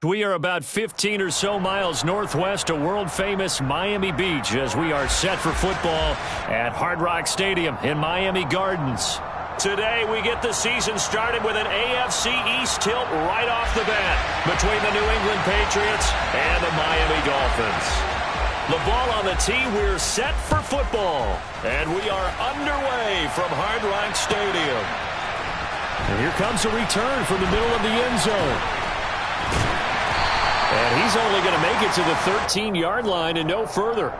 We are about 15 or so miles northwest of world-famous Miami Beach as we are set for football at Hard Rock Stadium in Miami Gardens. Today, we get the season started with an AFC East tilt right off the bat between the New England Patriots and the Miami Dolphins. The ball on the tee, we're set for football, and we are underway from Hard Rock Stadium. And here comes a return from the middle of the end zone. And he's only going to make it to the 13-yard line and no further.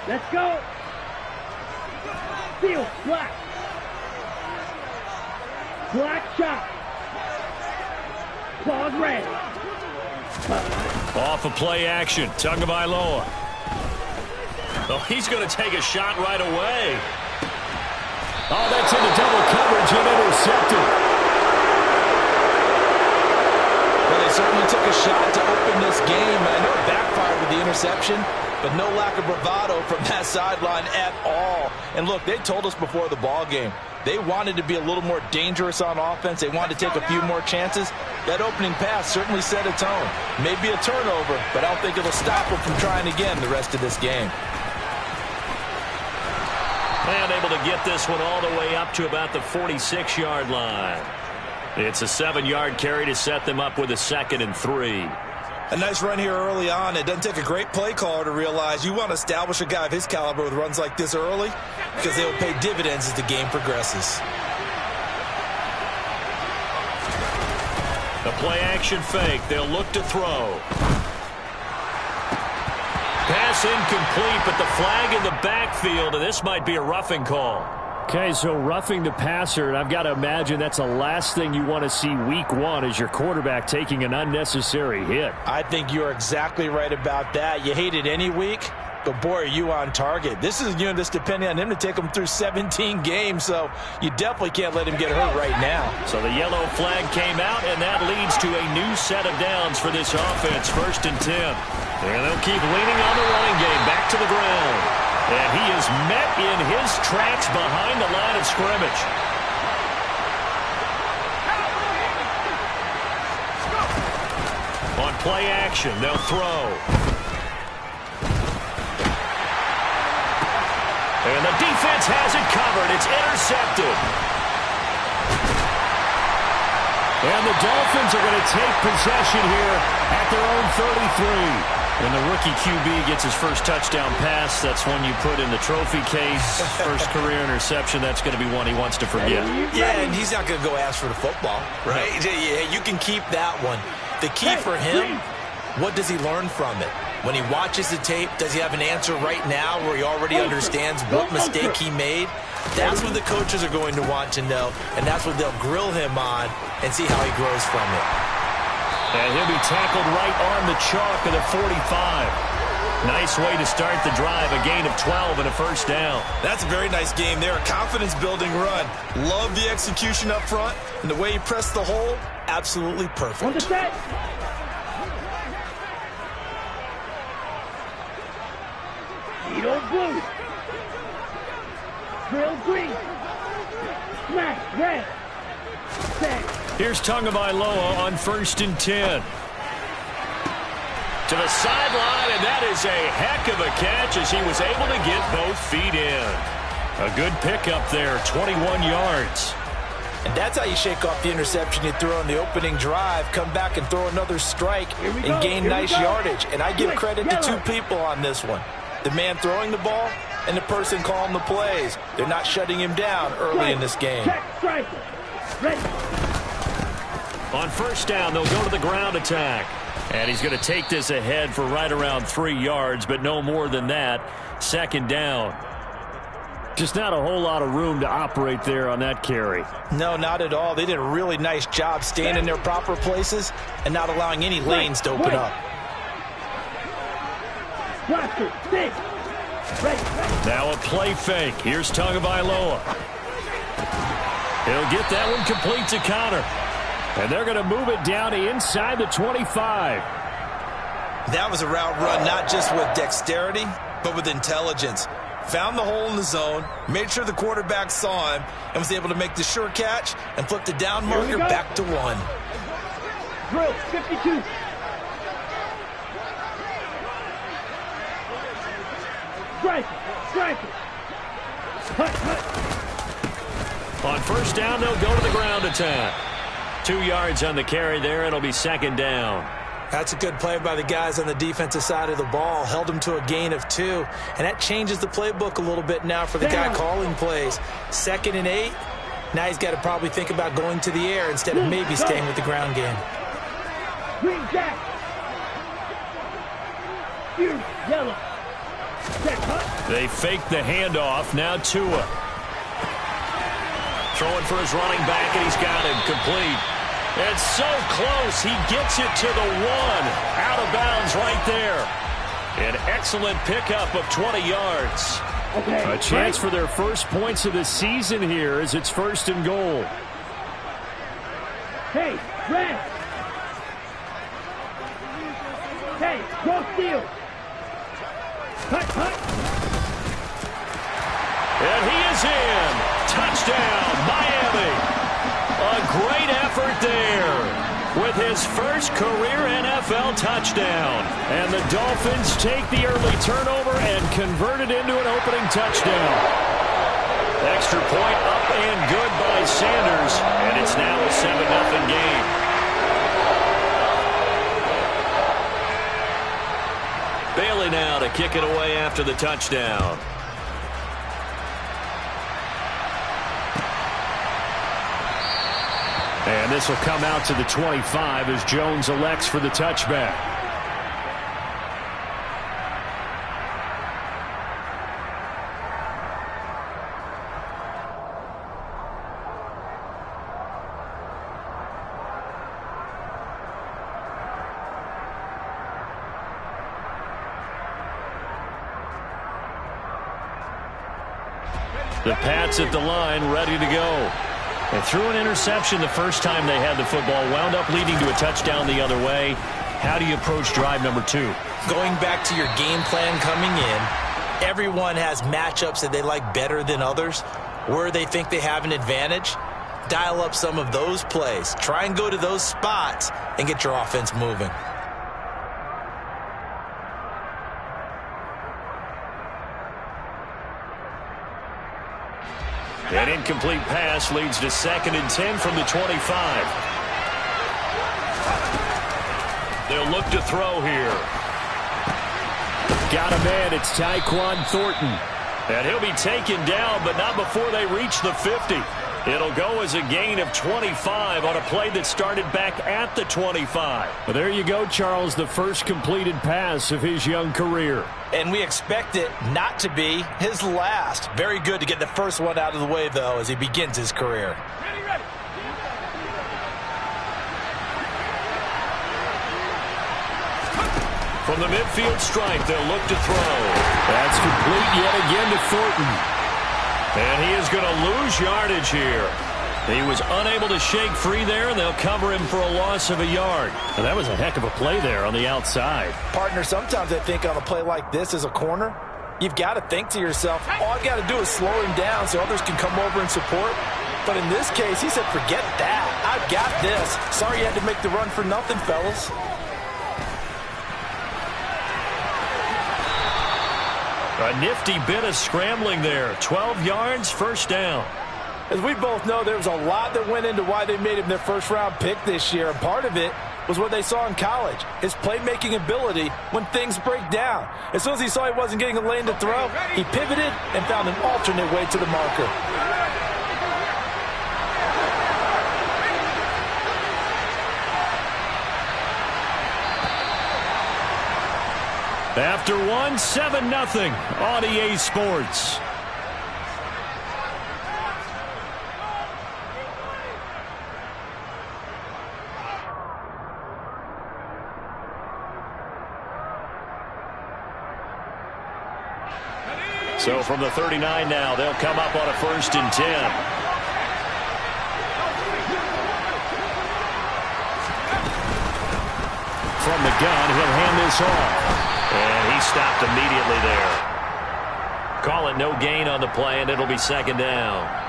Let's go. Field, black. Black shot. Claws red. Off of play action. Tagovailoa. Oh, he's going to take a shot right away. Oh, that's into double coverage and intercepted. Well, they certainly took a shot to open this game. I know it backfired with the interception, but no lack of bravado from that sideline at all. And look, they told us before the ball game, they wanted to be a little more dangerous on offense. They wanted to take a few more chances. That opening pass certainly set a tone. Maybe a turnover, but I don't think it'll stop them from trying again the rest of this game. And able to get this one all the way up to about the 46-yard line. It's a 7-yard carry to set them up with a 2nd and 3. A nice run here early on. It doesn't take a great play caller to realize you want to establish a guy of his caliber with runs like this early because they will pay dividends as the game progresses. The play-action fake. They'll look to throw. Pass incomplete, but the flag in the backfield, and this might be a roughing call. Okay, so roughing the passer, and I've got to imagine that's the last thing you want to see week one as your quarterback taking an unnecessary hit. I think you're exactly right about that. You hate it any week, but boy, are you on target. This is that's depending on him to take him through 17 games, so you definitely can't let him get hurt right now. So the yellow flag came out, and that leads to a new set of downs for this offense, 1st and 10. And they'll keep leaning on the running game, back to the ground. And he is met in his tracks behind the line of scrimmage. On play action, they'll throw. And the defense has it covered. It's intercepted. And the Dolphins are going to take possession here at their own 33. When the rookie QB gets his first touchdown pass, that's one you put in the trophy case. First career interception, that's going to be one he wants to forget. Yeah, and he's not going to go ask for the football, right? Yeah, you can keep that one. The key for him, what does he learn from it? When he watches the tape, does he have an answer right now where he already understands what mistake he made? That's what the coaches are going to want to know, and that's what they'll grill him on and see how he grows from it. And he'll be tackled right on the chalk of the 45. Nice way to start the drive, a gain of 12 and a first down. That's a very nice game there, a confidence-building run. Love the execution up front, and the way he pressed the hole, absolutely perfect. On the set. Tito blue. Drill green. Smash red. Set. Here's Tagovailoa on 1st and 10. To the sideline, and that is a heck of a catch as he was able to get both feet in. A good pickup there, 21 yards. And that's how you shake off the interception you threw on the opening drive, come back and throw another strike and gain nice yardage. And I give credit to two people on this one. The man throwing the ball and the person calling the plays. They're not shutting him down early in this game. On 1st down, they'll go to the ground attack. And he's going to take this ahead for right around 3 yards, but no more than that. 2nd down. Just not a whole lot of room to operate there on that carry. No, not at all. They did a really nice job staying in their proper places and not allowing any lanes to open up. Now a play fake. Here's Tagovailoa. He'll get that one complete to Connor. And they're going to move it down to inside the 25. That was a route run not just with dexterity, but with intelligence. Found the hole in the zone, made sure the quarterback saw him, and was able to make the sure catch and flip the down marker back to 1. Drill 52. Strike it. Hut. On first down, they'll go to the ground attack. 2 yards on the carry there. It'll be second down. That's a good play by the guys on the defensive side of the ball. Held them to a gain of 2. And that changes the playbook a little bit now for the guy calling plays. 2nd and 8. Now he's got to probably think about going to the air instead of maybe staying with the ground game. Green jack. Yellow. They fake the handoff. Now Tua. Throwing for his running back, and he's got him complete. It's so close. He gets it to the 1. Out of bounds right there. An excellent pickup of 20 yards. A chance for their first points of the season here as it's 1st and goal. Hey, red. Hey, cross field. Hut. And he is in. Touchdown, Miami. A great effort there with his first career NFL touchdown. And the Dolphins take the early turnover and convert it into an opening touchdown. Extra point up and good by Sanders. And it's now a 7-0 game. Bailey now to kick it away after the touchdown. And this will come out to the 25 as Jones elects for the touchback. The Pats at the line, ready to go. They threw an interception the first time they had the football, wound up leading to a touchdown the other way. How do you approach drive number 2? Going back to your game plan coming in, everyone has matchups that they like better than others. Where they think they have an advantage, dial up some of those plays. Try and go to those spots and get your offense moving. An incomplete pass leads to 2nd and 10 from the 25. They'll look to throw here. Got a man. It's Tyquan Thornton. And he'll be taken down, but not before they reach the 50. It'll go as a gain of 25 on a play that started back at the 25. Well, there you go, Charles, the first completed pass of his young career. And we expect it not to be his last. Very good to get the first one out of the way, though, as he begins his career. Ready. From the midfield stripe, they'll look to throw. That's complete yet again to Thornton. And he is going to lose yardage here. He was unable to shake free there, and they'll cover him for a loss of a yard. And that was a heck of a play there on the outside. Partner, sometimes I think on a play like this as a corner, you've got to think to yourself, all I've got to do is slow him down so others can come over and support. But in this case, he said, forget that. I've got this. Sorry you had to make the run for nothing, fellas. A nifty bit of scrambling there. 12 yards, first down. As we both know, there was a lot that went into why they made him their first-round pick this year. And part of it was what they saw in college, his playmaking ability when things break down. As soon as he saw he wasn't getting a lane to throw, he pivoted and found an alternate way to the marker. After one, 7-0 on EA Sports. So from the 39 now, they'll come up on a 1st and 10. From the gun, he'll hand this off. And he stopped immediately there. Call it no gain on the play, and it'll be 2nd down.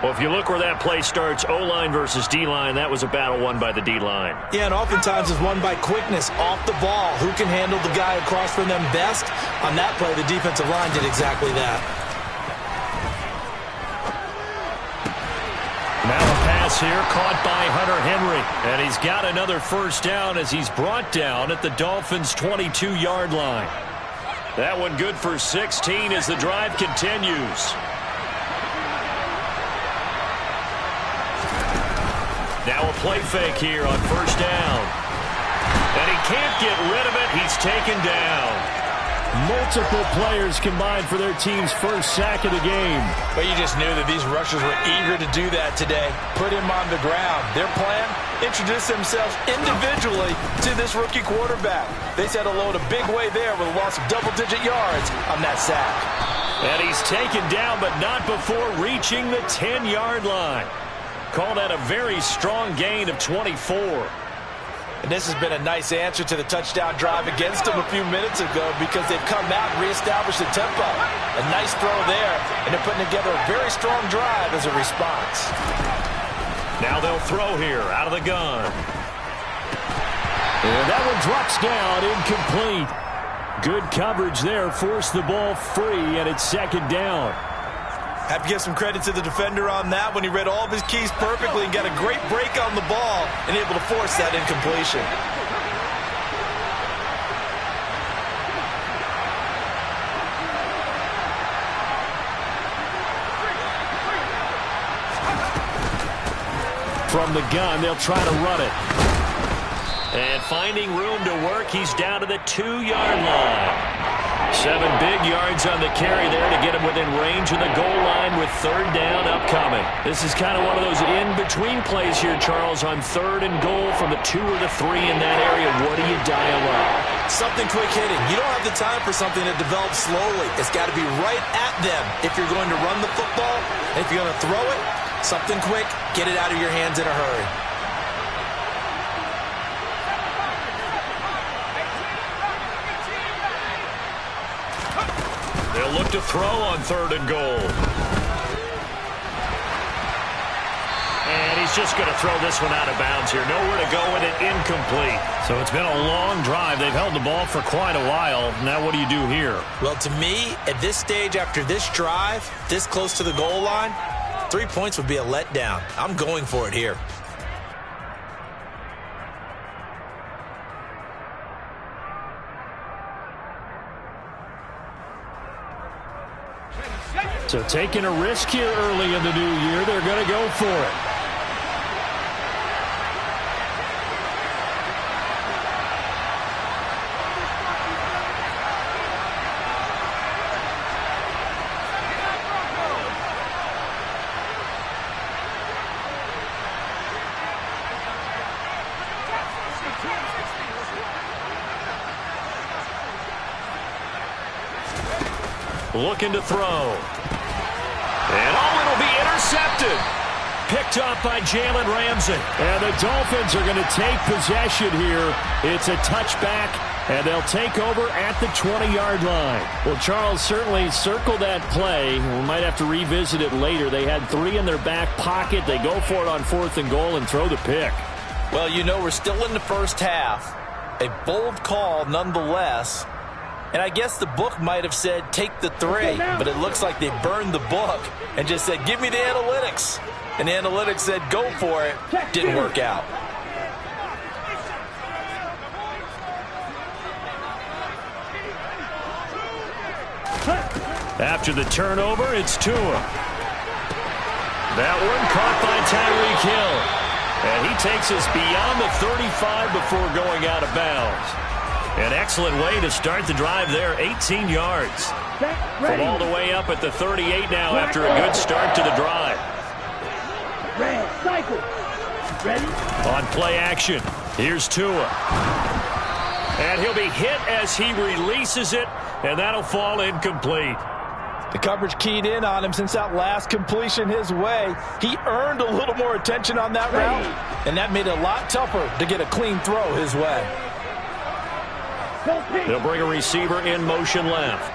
Well, if you look where that play starts, O-line versus D-line, that was a battle won by the D-line. Yeah, and oftentimes it's won by quickness off the ball. Who can handle the guy across from them best? On that play, the defensive line did exactly that. Now a pass here caught by Hunter Henry. And he's got another 1st down as he's brought down at the Dolphins' 22-yard line. That one good for 16 as the drive continues. Now a play fake here on 1st down. And he can't get rid of it. He's taken down. Multiple players combined for their team's 1st sack of the game. But you just knew that these rushers were eager to do that today. Put him on the ground. Their plan? Introduce themselves individually to this rookie quarterback. They said hello to Big Way there with a loss of double-digit yards on that sack. And he's taken down, but not before reaching the 10-yard line. Call that a very strong gain of 24. And this has been a nice answer to the touchdown drive against them a few minutes ago because they've come out and reestablished the tempo. A nice throw there, and they're putting together a very strong drive as a response. Now they'll throw here out of the gun. And that one drops down, incomplete. Good coverage there, forced the ball free, and it's 2nd down. Have to give some credit to the defender on that when he read all of his keys perfectly and got a great break on the ball and able to force that incompletion. From the gun, they'll try to run it. And finding room to work, he's down to the 2-yard line. 7 big yards on the carry there to get him within range of the goal line with 3rd down upcoming. This is kind of one of those in-between plays here, Charles, on 3rd and goal from the 2 or the 3 in that area. What do you dial up? Something quick hitting. You don't have the time for something that develops slowly. It's got to be right at them if you're going to run the football. And if you're going to throw it, something quick, get it out of your hands in a hurry. They'll look to throw on 3rd and goal. And he's just going to throw this one out of bounds here. Nowhere to go with it, incomplete. So it's been a long drive. They've held the ball for quite a while. Now what do you do here? Well, to me, at this stage after this drive, this close to the goal line, 3 points would be a letdown. I'm going for it here. So taking a risk here early in the new year, they're going to go for it. Looking to throw. And it'll be intercepted. Picked off by Jalen Ramsey. And the Dolphins are going to take possession here. It's a touchback, and they'll take over at the 20-yard line. Well, Charles, certainly circle that play. We might have to revisit it later. They had 3 in their back pocket. They go for it on 4th and goal and throw the pick. Well, you know, we're still in the first half. A bold call nonetheless. And I guess the book might have said take the 3, but it looks like they burned the book and just said give me the analytics. And the analytics said go for it. Didn't work out. After the turnover, it's Tua. That one caught by Tyreek Hill. And he takes us beyond the 35 before going out of bounds. An excellent way to start the drive there, 18 yards. From all the way up at the 38 now after a good start to the drive. Red, cycle. Ready? On play action, here's Tua. And he'll be hit as he releases it, and that'll fall incomplete. The coverage keyed in on him since that last completion his way. He earned a little more attention on that route, and that made it a lot tougher to get a clean throw his way. They'll bring a receiver in motion left.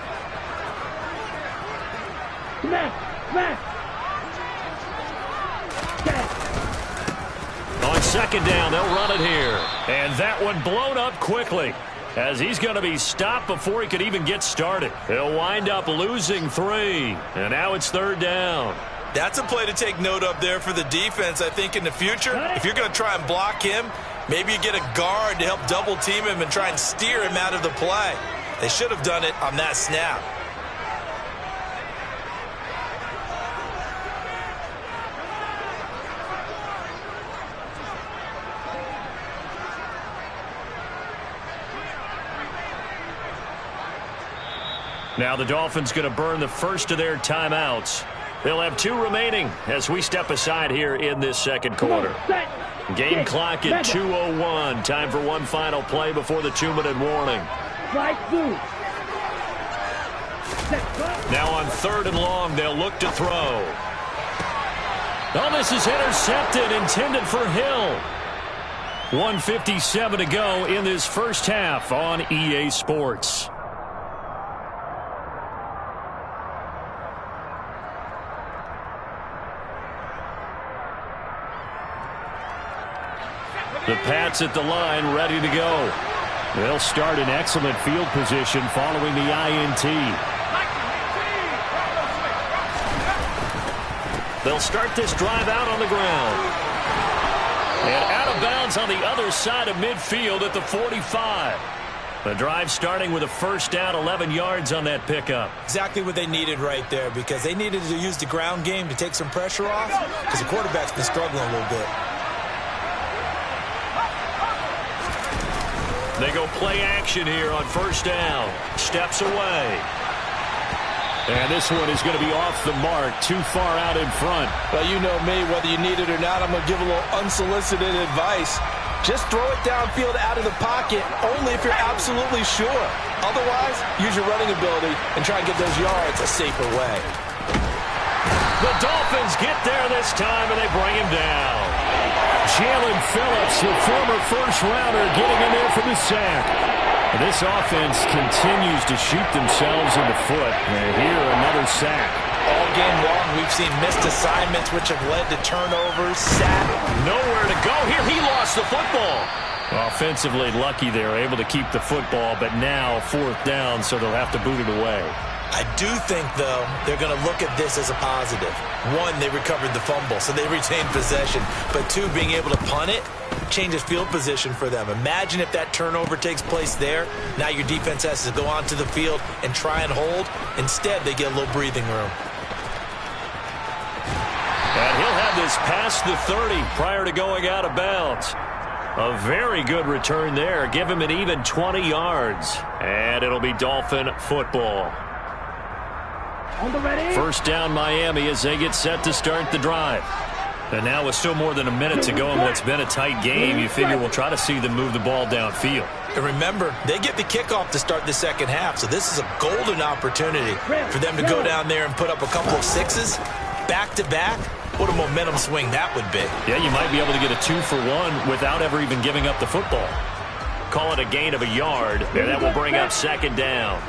On second down, they'll run it here. And that one blown up quickly, as he's going to be stopped before he could even get started. He'll wind up losing 3. And now it's third down. That's a play to take note of there for the defense. I think in the future, if you're going to try and block him, maybe you get a guard to help double team him and try and steer him out of the play. They should have done it on that snap. Now the Dolphins going to burn the first of their timeouts. They'll have 2 remaining as we step aside here in this second quarter. Game clock at 2:01. Time for one final play before the 2-minute warning. Now on third and long, they'll look to throw. Oh, this is intercepted, intended for Hill. 1:57 to go in this first half on EA Sports. The Pats at the line, ready to go. They'll start in excellent field position following the INT. They'll start this drive out on the ground. And out of bounds on the other side of midfield at the 45. The drive starting with a first down, 11 yards on that pickup. Exactly what they needed right there, because they needed to use the ground game to take some pressure off, because the quarterback's been struggling a little bit. They go play action here on first down. Steps away. And this one is going to be off the mark, too far out in front. Well, you know me, whether you need it or not, I'm going to give a little unsolicited advice. Just throw it downfield out of the pocket, only if you're absolutely sure. Otherwise, use your running ability and try and get those yards a safer way. The Dolphins get there this time, and they bring him down. Jalen Phillips, the former first-rounder, getting in there for the sack. This offense continues to shoot themselves in the foot. And here, another sack. All game long, we've seen missed assignments, which have led to turnovers, sack. Nowhere to go here. He lost the football. Offensively lucky they're able to keep the football, but now fourth down, so they'll have to boot it away. I do think, though, they're going to look at this as a positive. 1, they recovered the fumble, so they retained possession. But 2, being able to punt it changes field position for them. Imagine if that turnover takes place there. Now your defense has to go onto the field and try and hold. Instead, they get a little breathing room. And he'll have this past the 30 prior to going out of bounds. A very good return there. Give him an even 20 yards. And it'll be Dolphin football. First down Miami as they get set to start the drive. And now with still more than a minute to go in what's been a tight game, you figure we'll try to see them move the ball downfield. And remember, they get the kickoff to start the second half, so this is a golden opportunity for them to go down there and put up a couple of 6s back-to-back. What a momentum swing that would be. Yeah, you might be able to get a 2-for-1 without ever even giving up the football. Call it a gain of a yard, and that will bring up second down.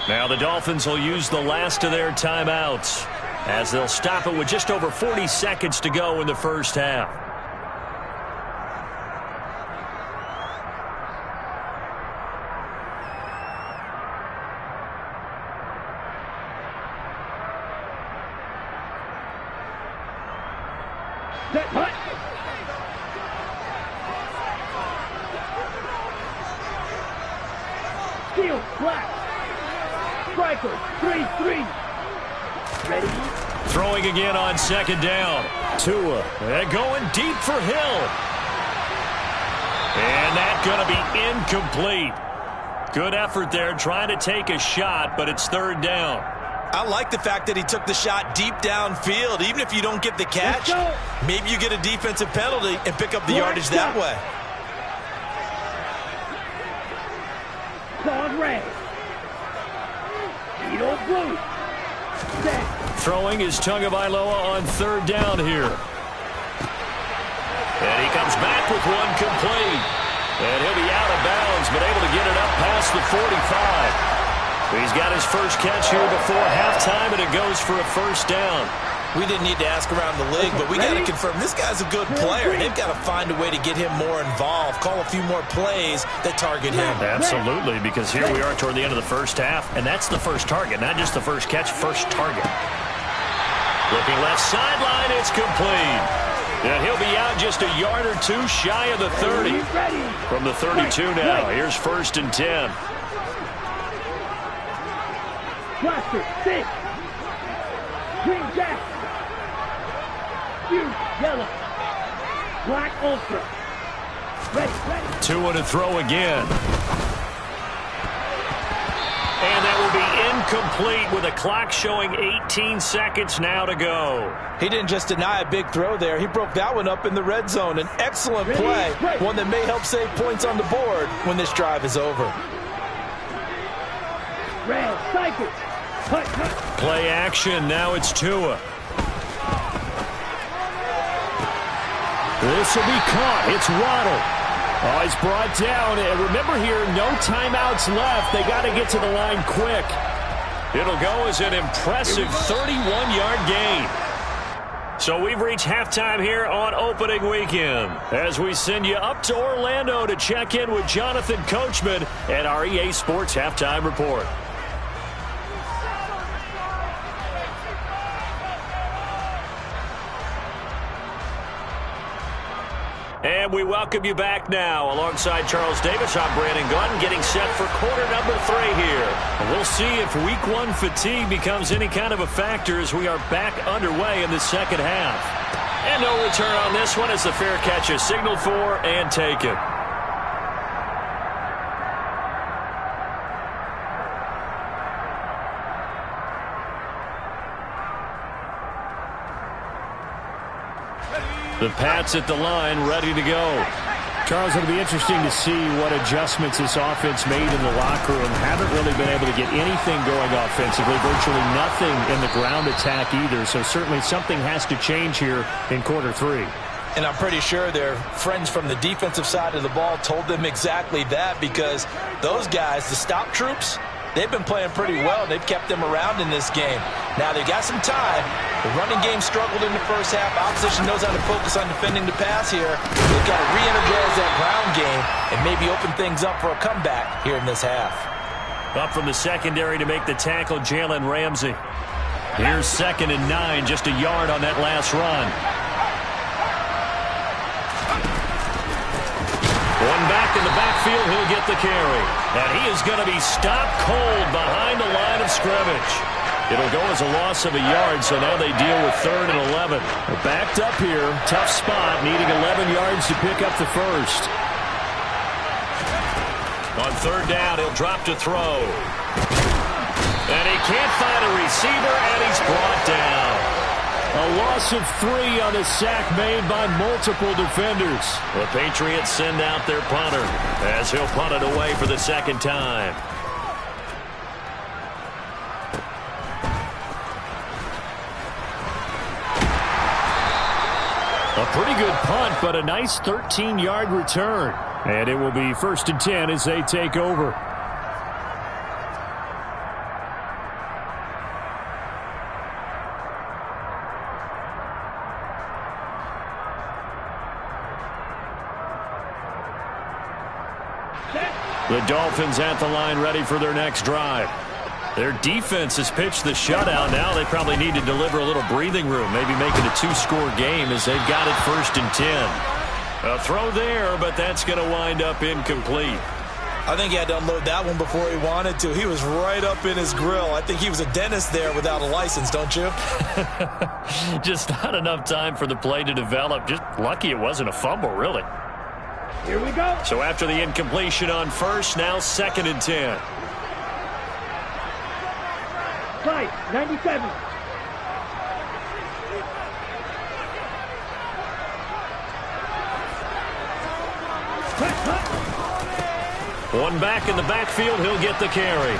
Now the Dolphins will use the last of their timeouts as they'll stop it with just over 40 seconds to go in the first half. Steal, black. Striker, 3-3. Ready? Throwing again on second down. Tua. And going deep for Hill. And that's going to be incomplete. Good effort there trying to take a shot, but it's third down. I like the fact that he took the shot deep downfield. Even if you don't get the catch, maybe you get a defensive penalty and pick up the yardage that way. Dog red. You don't blow. Set. Throwing is Tagovailoa on third down here. And he comes back with one complete. And he'll be out of bounds, but able to get it up past the 45. He's got his first catch here before halftime, and it goes for a first down. We didn't need to ask around the league, but we got to confirm this guy's a good player. They've got to find a way to get him more involved, call a few more plays that target him. Absolutely, because here we are toward the end of the first half, and that's the first target, not just the first catch, first target. Looking left sideline, it's complete. And he'll be out just a yard or two shy of the 30. From the 32 now, here's 1st and 10. Blaster, 6. Green jacket. Huge, yellow. Black ultra. Ready. 2 to throw again. And that will be incomplete with a clock showing 18 seconds now to go. He didn't just deny a big throw there. He broke that one up in the red zone. An excellent play, one that may help save points on the board when this drive is over. Red, cycle. Cut. Play action. Now it's Tua. This will be caught. It's Waddle. Oh, he's brought down. And remember here, no timeouts left. They got to get to the line quick. It'll go as an impressive 31-yard gain. So we've reached halftime here on opening weekend as we send you up to Orlando to check in with Jonathan Coachman at our EA Sports Halftime Report. And we welcome you back now. Alongside Charles Davis, I'm Brandon Gutton, getting set for quarter number 3 here. We'll see if week 1 fatigue becomes any kind of a factor as we are back underway in the second half. And no return on this one as the fair catch is signaled for and taken. The Pats at the line, ready to go. Charles, it'll be interesting to see what adjustments this offense made in the locker room. Haven't really been able to get anything going offensively, virtually nothing in the ground attack either. So certainly something has to change here in quarter 3. And I'm pretty sure their friends from the defensive side of the ball told them exactly that, because those guys, the stop troops, they've been playing pretty well. They've kept them around in this game. Now, they've got some time. The running game struggled in the first half. Opposition knows how to focus on defending the pass here. They've got to re-energize that ground game and maybe open things up for a comeback here in this half. Up from the secondary to make the tackle, Jalen Ramsey. Here's 2nd and 9, just a yard on that last run. One back in the backfield, he'll get the carry. And he is going to be stopped cold behind the line of scrimmage. It'll go as a loss of a yard, so now they deal with 3rd and 11. They're backed up here. Tough spot, needing 11 yards to pick up the first. On 3rd down, he'll drop to throw. And he can't find a receiver, and he's brought down. A loss of 3 on a sack made by multiple defenders. The Patriots send out their punter as he'll punt it away for the 2nd time. A pretty good punt, but a nice 13-yard return. And it will be 1st and 10 as they take over. The Dolphins at the line, ready for their next drive. Their defense has pitched the shutout. Now they probably need to deliver a little breathing room, maybe make it a 2-score game as they've got it 1st and 10. A throw there, but that's going to wind up incomplete. I think he had to unload that one before he wanted to. He was right up in his grill. I think he was a dentist there without a license, don't you? Just not enough time for the play to develop. Just lucky it wasn't a fumble, really. Here we go. So after the incompletion on 1st, now 2nd and 10. Fight, 97. One back in the backfield, he'll get the carry.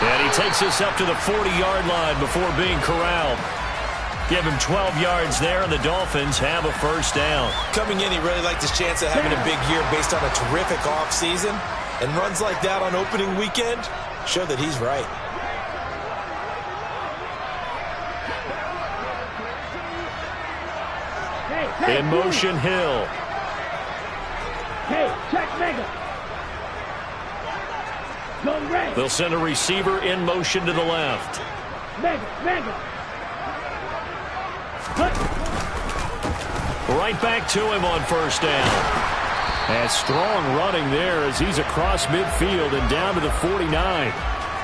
And he takes us up to the 40-yard line before being corralled. Give him 12 yards there, and the Dolphins have a first down. Coming in, he really liked his chance of having a big year based on a terrific offseason. And runs like that on opening weekend show that he's right. In motion, Hill. Hey, check Mega. Go red. They'll send a receiver in motion to the left. Mega. Right back to him on first down. And strong running there as he's across midfield and down to the 49.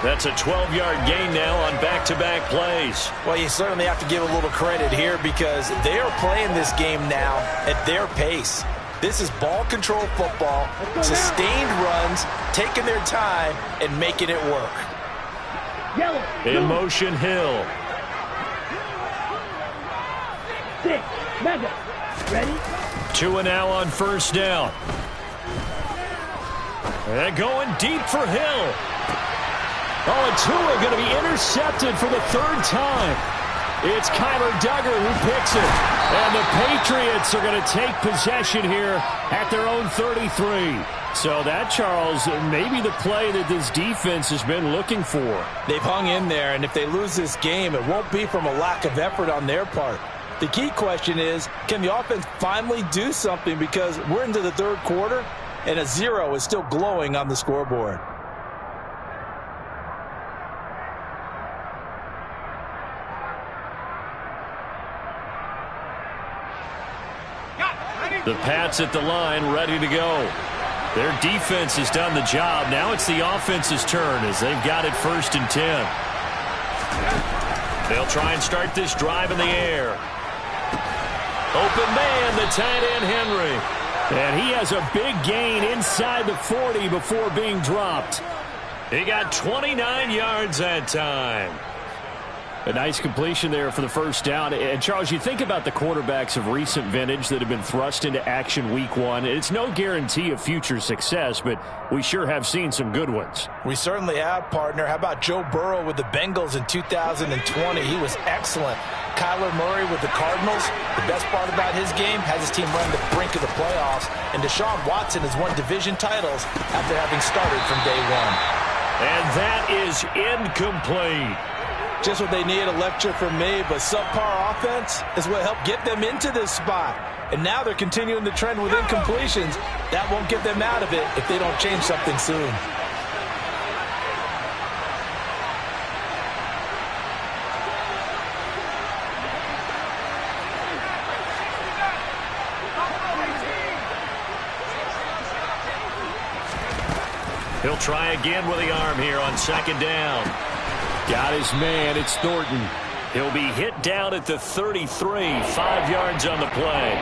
That's a 12-yard gain now on back-to-back plays. Well, you certainly have to give a little credit here because they are playing this game now at their pace. This is ball control football, sustained runs, taking their time, and making it work. Yellow. In motion, Hill. 6. Mega. Ready? Tua now on first down. And going deep for Hill. Oh, and Tua going to be intercepted for the third time. It's Kyler Duggar who picks it. And the Patriots are going to take possession here at their own 33. So that, Charles, maybe the play that this defense has been looking for. They've hung in there, and if they lose this game, it won't be from a lack of effort on their part. The key question is, can the offense finally do something, because we're into the third quarter, and a 0 is still glowing on the scoreboard. The Pats at the line, ready to go. Their defense has done the job. Now it's the offense's turn as they've got it 1st and 10. They'll try and start this drive in the air. Open man, the tight end, Henry. And he has a big gain inside the 40 before being dropped. He got 29 yards that time. A nice completion there for the first down. And, Charles, you think about the quarterbacks of recent vintage that have been thrust into action week 1. It's no guarantee of future success, but we sure have seen some good ones. We certainly have, partner. How about Joe Burrow with the Bengals in 2020? He was excellent. Kyler Murray with the Cardinals. The best part about his game, has his team run the brink of the playoffs. And Deshaun Watson has won division titles after having started from day 1. And that is incomplete. Just what they need, a lecture from me, but subpar offense is what helped get them into this spot. And now they're continuing the trend with incompletions. That won't get them out of it if they don't change something soon. He'll try again with the arm here on 2nd down. Got his man. It's Thornton. He'll be hit down at the 33, 5 yards on the play.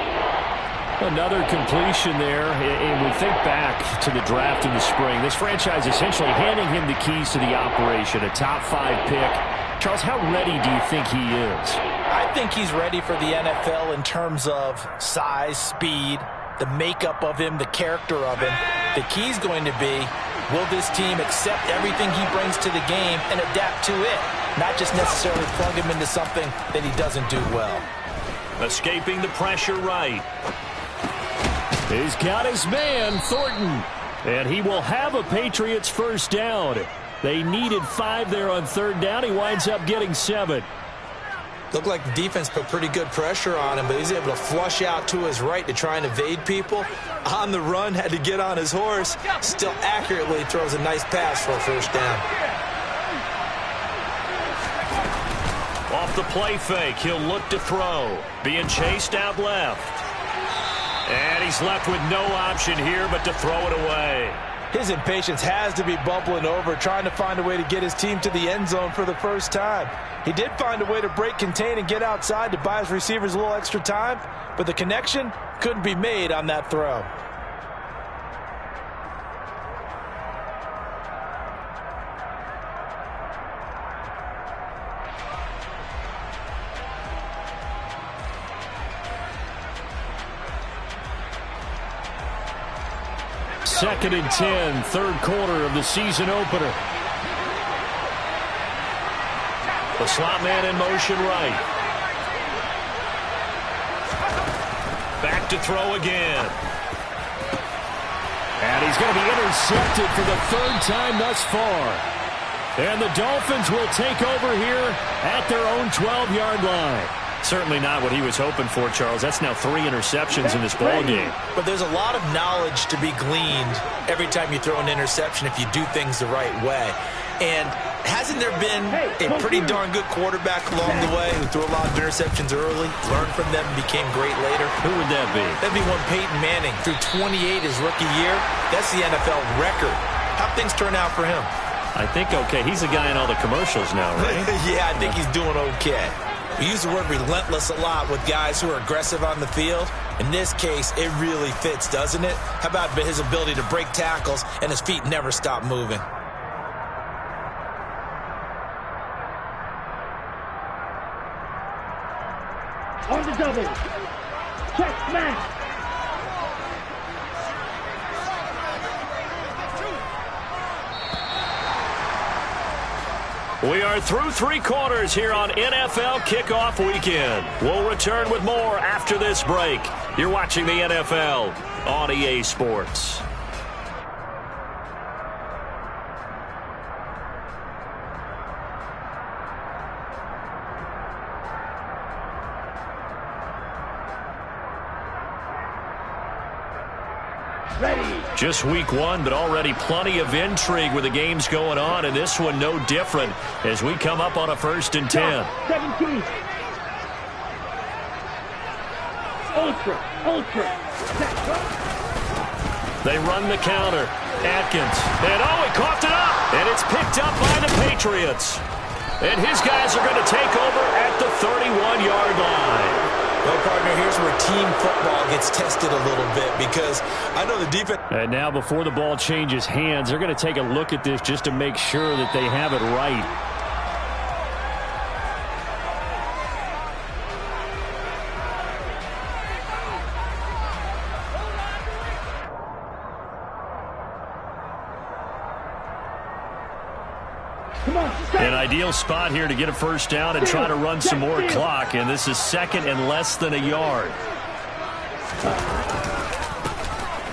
Another completion there. And we think back to the draft in the spring. This franchise essentially handing him the keys to the operation, a top 5 pick. Charles, how ready do you think he is? I think he's ready for the NFL in terms of size, speed, the makeup of him, the character of him. The key's going to be, will this team accept everything he brings to the game and adapt to it? Not just necessarily plug him into something that he doesn't do well. Escaping the pressure right. He's got his man, Thornton. And he will have a Patriots first down. They needed 5 there on 3rd down. He winds up getting 7. Looked like the defense put pretty good pressure on him, but he's able to flush out to his right to try and evade people. On the run, had to get on his horse. Still accurately throws a nice pass for a first down. Off the play fake, he'll look to throw. Being chased out left. And he's left with no option here but to throw it away. His impatience has to be bubbling over, trying to find a way to get his team to the end zone for the first time. He did find a way to break contain and get outside to buy his receivers a little extra time, but the connection couldn't be made on that throw. Second and 10, 3rd quarter of the season opener. The slot man in motion right. Back to throw again. And he's going to be intercepted for the third time thus far. And the Dolphins will take over here at their own 12-yard line. Certainly not what he was hoping for, Charles. That's now 3 interceptions in this ball game. But there's a lot of knowledge to be gleaned every time you throw an interception if you do things the right way. And hasn't there been a pretty darn good quarterback along the way who threw a lot of interceptions early, learned from them, became great later? Who would that be? That'd be one Peyton Manning. Threw 28 his rookie year. That's the NFL record. How'd things turn out for him? I think okay. He's a guy in all the commercials now, right? Yeah, I think he's doing okay. We use the word relentless a lot with guys who are aggressive on the field. In this case, it really fits, doesn't it? How about his ability to break tackles and his feet never stop moving? On the double. Check smash. We are through 3 quarters here on NFL Kickoff Weekend. We'll return with more after this break. You're watching the NFL on EA Sports. Ready. Just week 1, but already plenty of intrigue with the games going on, and this one no different as we come up on a 1st and 10. 17. Ultra. They run the counter. Atkins. And he coughed it up. And it's picked up by the Patriots. And his guys are going to take over at the 31-yard line. Well, partner, here's where team football gets tested a little bit because I know the defense. And now before the ball changes hands, they're going to take a look at this just to make sure that they have it right. An ideal spot here to get a first down and try to run some more clock, and this is 2nd and less than a yard.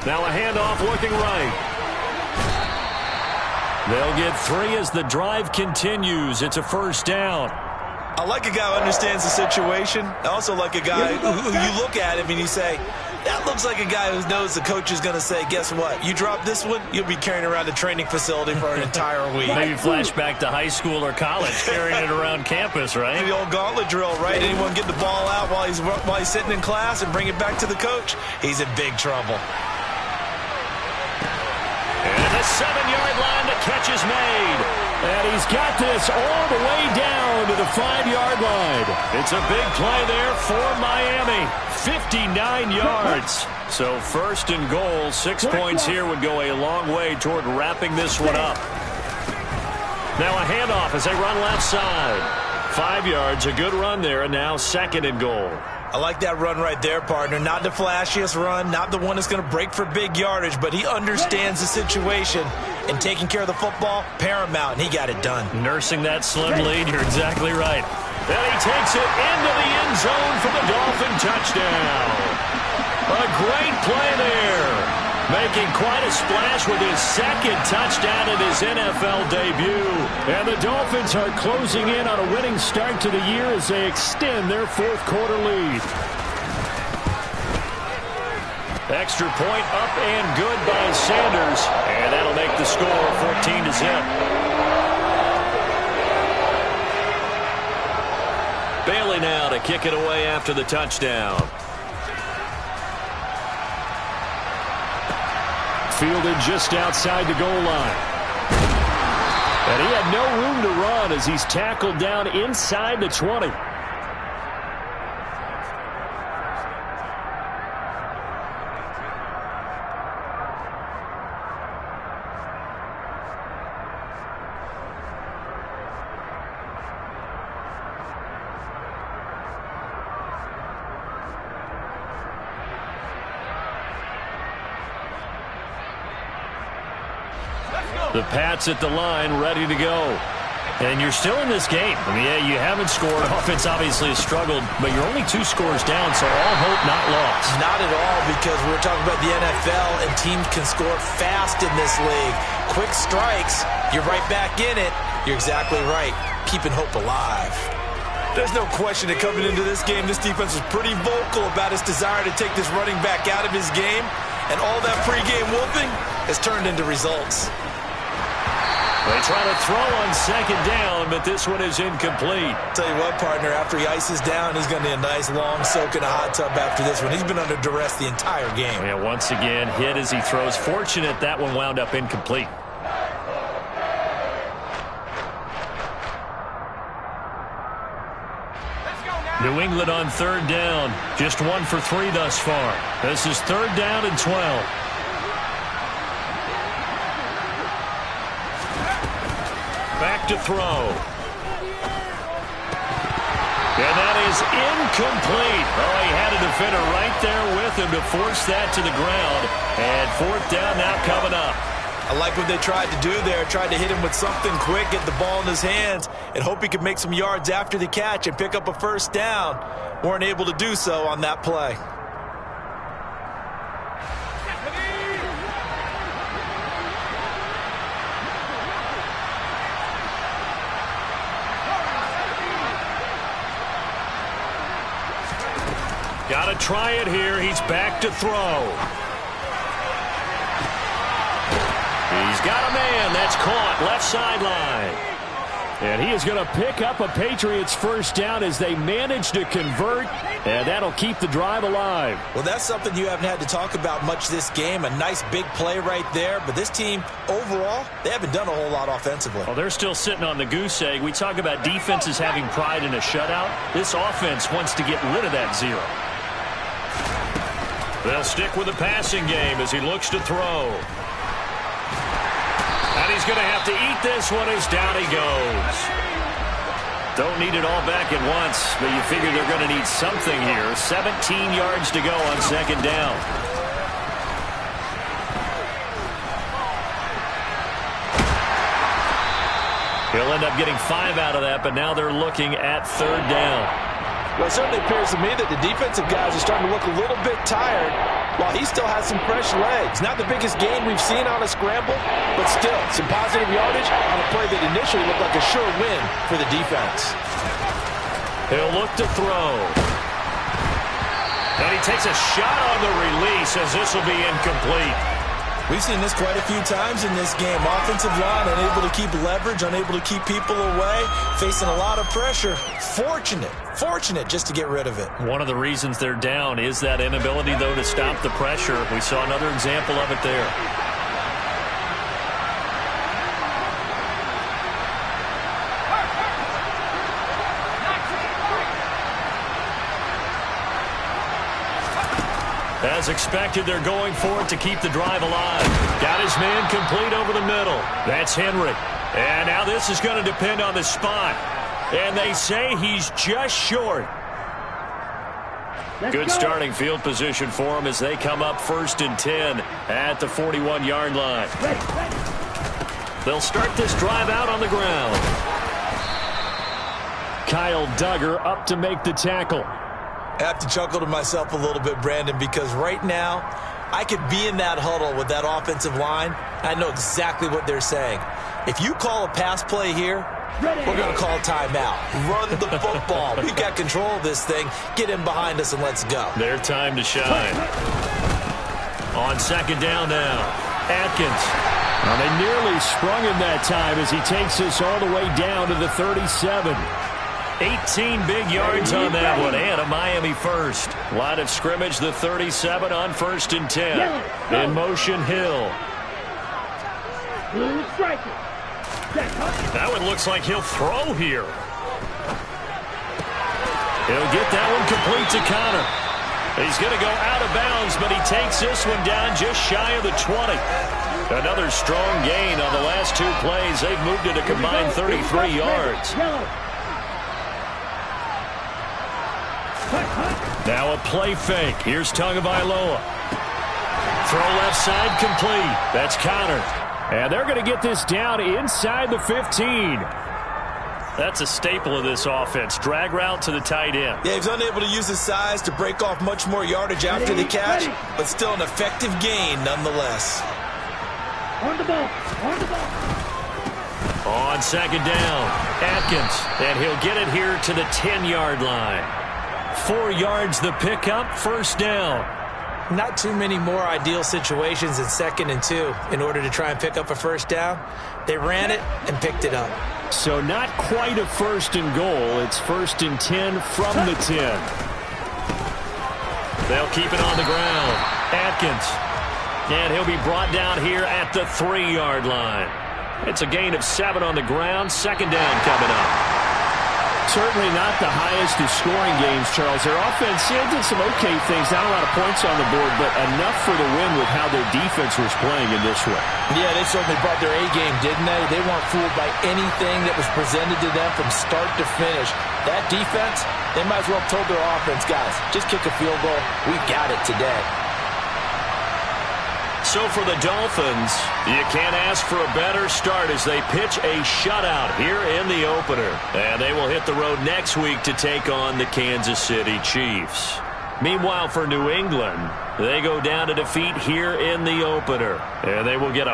Now a handoff looking right. They'll get 3 as the drive continues. It's a first down. I like a guy who understands the situation. I also like a guy who you look at him and you say, that looks like a guy who knows the coach is going to say, guess what? You drop this one, you'll be carrying around a training facility for an entire week. Maybe flashback to high school or college, carrying it around campus, right? The old gauntlet drill, right? Anyone get the ball out while he's sitting in class and bring it back to the coach? He's in big trouble. And the 7-yard line, the catch is made. And he's got this all the way down to the 5-yard line. It's a big play there for Miami. 59 yards. So 1st and goal, 6 points here would go a long way toward wrapping this one up. Now a handoff as they run left side. 5 yards, a good run there, and now 2nd and goal. I like that run right there, partner. Not the flashiest run, not the one that's going to break for big yardage, but he understands the situation, and taking care of the football, paramount, and he got it done. Nursing that slim lead, you're exactly right. And he takes it into the end zone for the Dolphin touchdown. A great play there. Making quite a splash with his 2nd touchdown in his NFL debut. And the Dolphins are closing in on a winning start to the year as they extend their 4th quarter lead. Extra point up and good by Sanders. And that'll make the score 14-0. Bailey now to kick it away after the touchdown. Fielded just outside the goal line. And he had no room to run as he's tackled down inside the 20. The Pats at the line, ready to go. And you're still in this game. I mean, yeah, you haven't scored. Offense obviously has struggled, but you're only 2 scores down, so all hope not lost. Not at all, because we're talking about the NFL, and teams can score fast in this league. Quick strikes, you're right back in it. You're exactly right. Keeping hope alive. There's no question that coming into this game, this defense was pretty vocal about its desire to take this running back out of his game, and all that pregame whooping has turned into results. They try to throw on second down, but this one is incomplete. Tell you what, partner, after he ices down, he's going to need a nice long soak in a hot tub after this one. He's been under duress the entire game. Yeah, once again, hit as he throws. Fortunate that one wound up incomplete. New England on third down. Just 1 for 3 thus far. This is third down and 12. Back to throw. And that is incomplete. Oh, he had a defender right there with him to force that to the ground. And fourth down now coming up. I like what they tried to do there. Tried to hit him with something quick, get the ball in his hands, and hope he could make some yards after the catch and pick up a first down. Weren't able to do so on that play. Got to try it here. He's back to throw. He's got a man. That's caught left sideline. And he is going to pick up a Patriots first down as they manage to convert, and that'll keep the drive alive. Well, that's something you haven't had to talk about much this game. A nice big play right there. But this team, overall, they haven't done a whole lot offensively. Well, they're still sitting on the goose egg. We talk about defenses having pride in a shutout. This offense wants to get rid of that 0. They'll stick with the passing game as he looks to throw. And he's going to have to eat this one as down he goes. Don't need it all back at once, but you figure they're going to need something here. 17 yards to go on second down. He'll end up getting 5 out of that, but now they're looking at third down. Well, it certainly appears to me that the defensive guys are starting to look a little bit tired while he still has some fresh legs. Not the biggest gain we've seen on a scramble, but still some positive yardage on a play that initially looked like a sure win for the defense. He'll look to throw. And he takes a shot on the release as this will be incomplete. We've seen this quite a few times in this game. Offensive line unable to keep leverage, unable to keep people away, facing a lot of pressure. Fortunate just to get rid of it. One of the reasons they're down is that inability, though, to stop the pressure. We saw another example of it there. As expected, they're going for it to keep the drive alive. Got his man complete over the middle. That's Henry. And now this is going to depend on the spot. And they say he's just short. Good starting field position for him as they come up 1st and 10 at the 41-yard line. They'll start this drive out on the ground. Kyle Duggar up to make the tackle. I have to chuckle to myself a little bit, Brandon, because right now I could be in that huddle with that offensive line. I know exactly what they're saying. If you call a pass play here, we're going to call timeout. Run the football. We've got control of this thing. Get in behind us and let's go. Their time to shine. On second down now, Atkins. Well, they nearly sprung him that time as he takes this all the way down to the 37. 18 big yards on that one, and a Miami first. Line of scrimmage, the 37 on 1st and 10. In motion, Hill. That one looks like he'll throw here. He'll get that one complete to Connor. He's going to go out of bounds, but he takes this one down just shy of the 20. Another strong gain on the last 2 plays. They've moved it a combined 33 yards. Now a play fake. Here's Tagovailoa. Throw left side complete. That's Connor. And they're going to get this down inside the 15. That's a staple of this offense. Drag route to the tight end. Yeah, he's unable to use his size to break off much more yardage after the catch, but still an effective gain nonetheless. On the ball. On the ball. On second down, Atkins, and he'll get it here to the 10-yard line. 4 yards the pickup, first down. Not too many more ideal situations in 2nd and 2 in order to try and pick up a first down. They ran it and picked it up. So not quite a 1st and goal. It's 1st and 10 from the 10. They'll keep it on the ground. Atkins. And he'll be brought down here at the 3-yard line. It's a gain of 7 on the ground. Second down coming up. Certainly not the highest of scoring games, Charles. Their offense did some okay things. Not a lot of points on the board, but enough for the win with how their defense was playing in this one. Yeah, they certainly brought their A-game, didn't they? They weren't fooled by anything that was presented to them from start to finish. That defense, they might as well have told their offense, guys, just kick a field goal. We got it today. So for the Dolphins, you can't ask for a better start as they pitch a shutout here in the opener. And they will hit the road next week to take on the Kansas City Chiefs. Meanwhile, for New England, they go down to defeat here in the opener. And they will get a